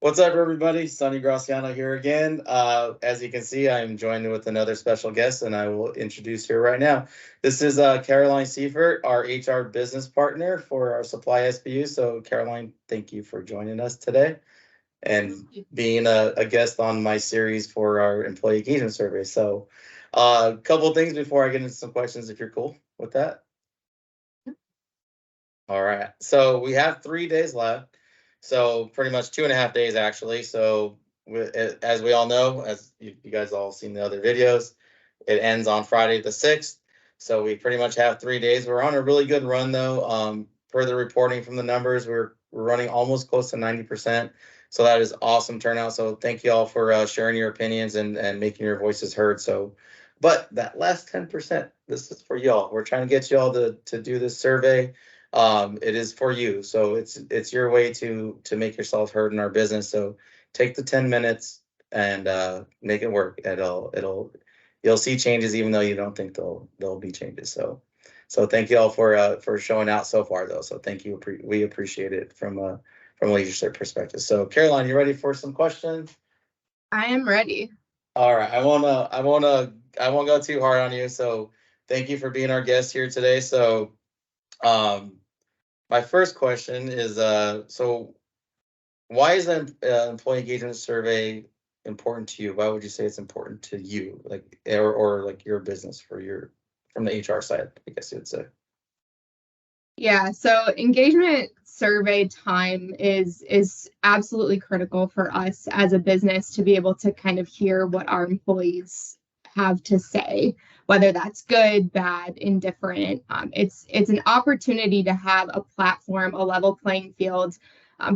What's up, everybody? Sonny Graciano here again. As you can see, I'm joined with another special guest, and I will introduce her right now. This is Caroline Sieffert, our HR business partner for our supply SBU. So, Caroline, thank you for joining us today and being a guest on my series for our employee engagement survey. So, a couple of things before I get into some questions, if you're cool with that. All right. So, we have 3 days left. So pretty much 2.5 days, actually. So as we all know, as you guys all seen the other videos, it ends on Friday the 6th. So we pretty much have 3 days. We're on a really good run, though. Per the reporting from the numbers, we're running almost close to 90%. So that is awesome turnout. So thank you all for sharing your opinions and making your voices heard. So, but that last 10%, this is for y'all. We're trying to get y'all to do this survey. It is for you, so it's your way to make yourself heard in our business. So take the 10 minutes and make it work. You'll see changes even though you don't think there'll be changes. So thank you all for showing out so far, though. So thank you. We appreciate it from a leadership perspective. So Caroline, you ready for some questions? I am ready. All right. I won't go too hard on you. So thank you for being our guest here today. So my first question is, so why is the employee engagement survey important to you? Why would you say it's important to you, like, or like your business from the HR side, I guess you would say? Yeah, so engagement survey time is absolutely critical for us as a business to be able to kind of hear what our employees have to say, whether that's good, bad, indifferent. It's an opportunity to have a platform, a level playing field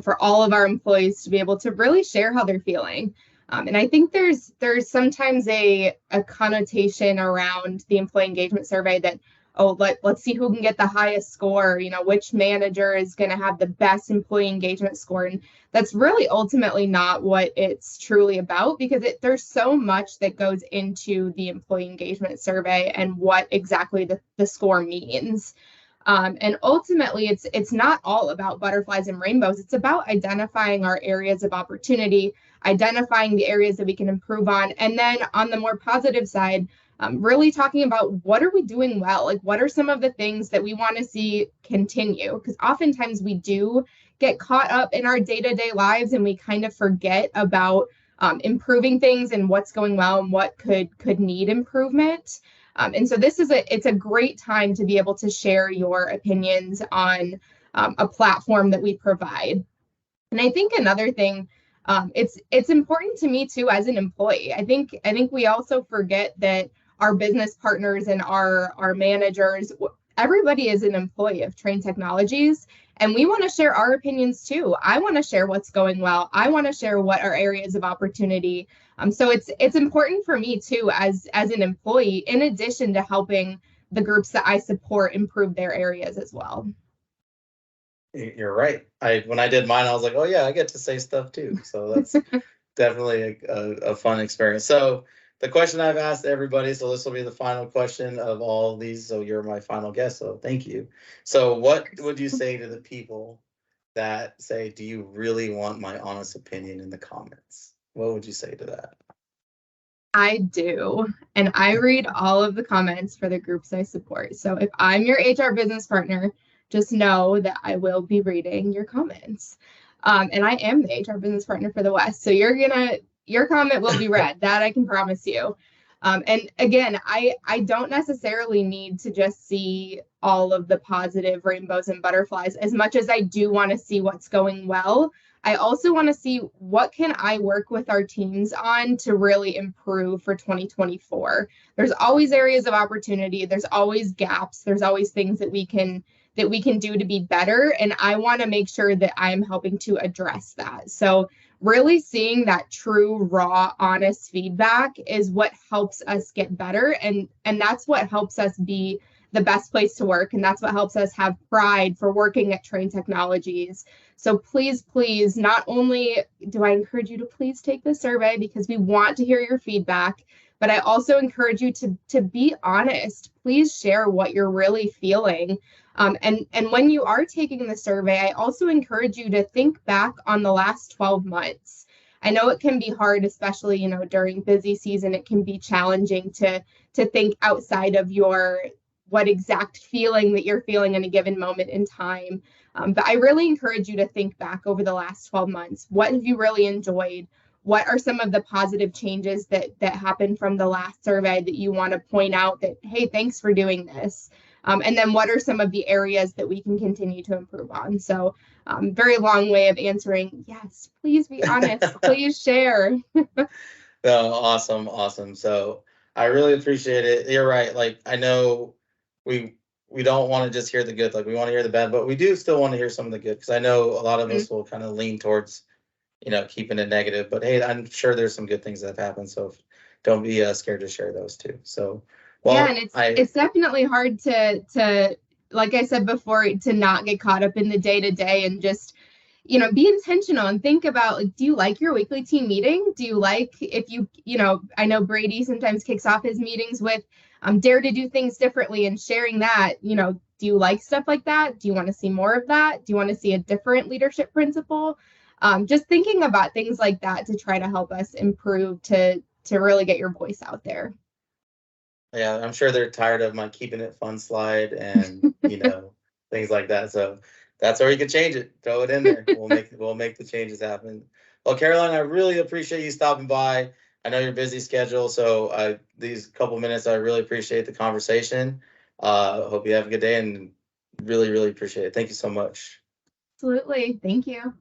for all of our employees to be able to really share how they're feeling. And I think there's sometimes a connotation around the employee engagement survey that, oh, let's see who can get the highest score, which manager is going to have the best employee engagement score. And that's really ultimately not what it's truly about, because there's so much that goes into the employee engagement survey and what exactly the score means. And ultimately, it's not all about butterflies and rainbows. It's about identifying our areas of opportunity, identifying the areas that we can improve on. And then on the more positive side, really talking about what are we doing well? Like, what are some of the things that we want to see continue? Because oftentimes we do get caught up in our day-to-day lives and we kind of forget about improving things and what's going well and what could need improvement. And so it's a great time to be able to share your opinions on a platform that we provide. And I think another thing, it's important to me too as an employee. I think we also forget that our business partners and our managers, everybody is an employee of Trane Technologies, and we want to share our opinions too. I want to share what's going well. I want to share what are areas of opportunity. So it's important for me too as an employee, in addition to helping the groups that I support improve their areas as well. You're right. When I did mine, I was like, oh yeah, I get to say stuff too. So that's definitely a fun experience. So the question I've asked everybody, so this will be the final question of all these. So you're my final guest, so thank you. So what would you say to the people that say, do you really want my honest opinion in the comments? What would you say to that? I do. And I read all of the comments for the groups I support. So if I'm your HR business partner, just know that I will be reading your comments. And I am the HR business partner for the West. So your comment will be read. That I can promise you. And again, I don't necessarily need to just see all of the positive rainbows and butterflies. As much as I do want to see what's going well, I also want to see what can I work with our teams on to really improve for 2024. There's always areas of opportunity. There's always gaps. There's always things that we can do to be better. And I want to make sure that I'm helping to address that. So really seeing that true, raw, honest feedback is what helps us get better. And that's what helps us be the best place to work. And that's what helps us have pride for working at Trane Technologies. So please, not only do I encourage you to please take the survey because we want to hear your feedback, but I also encourage you to be honest. Please share what you're really feeling. And when you are taking the survey, I also encourage you to think back on the last 12 months. I know it can be hard, especially, during busy season. It can be challenging to think outside of what exact feeling that you're feeling in a given moment in time. But I really encourage you to think back over the last 12 months. What have you really enjoyed? What are some of the positive changes that happened from the last survey that you want to point out that, hey, thanks for doing this? And then what are some of the areas that we can continue to improve on? So very long way of answering. Yes, please be honest. Please share. No, awesome. So I really appreciate it. You're right. Like, I know we don't want to just hear the good, like we want to hear the bad, but we do still want to hear some of the good, because I know a lot of us will kind of lean towards, keeping it negative. But hey, I'm sure there's some good things that have happened. So don't be scared to share those too. So, Yeah, well, and it's definitely hard to like I said before, to not get caught up in the day to day and just be intentional and think about, like, do you like your weekly team meeting? Do you like, if I know Brady sometimes kicks off his meetings with dare to do things differently, and sharing that, do you like stuff like that? Do you want to see more of that? Do you want to see a different leadership principle? Just thinking about things like that to try to help us improve to really get your voice out there. Yeah, I'm sure they're tired of my keeping it fun slide and things like that. So that's where you can change it. Throw it in there. We'll make the changes happen. Well, Caroline, I really appreciate you stopping by. I know your busy schedule, so these couple minutes, I really appreciate the conversation. Hope you have a good day, and really, really appreciate it. Thank you so much. Absolutely. Thank you.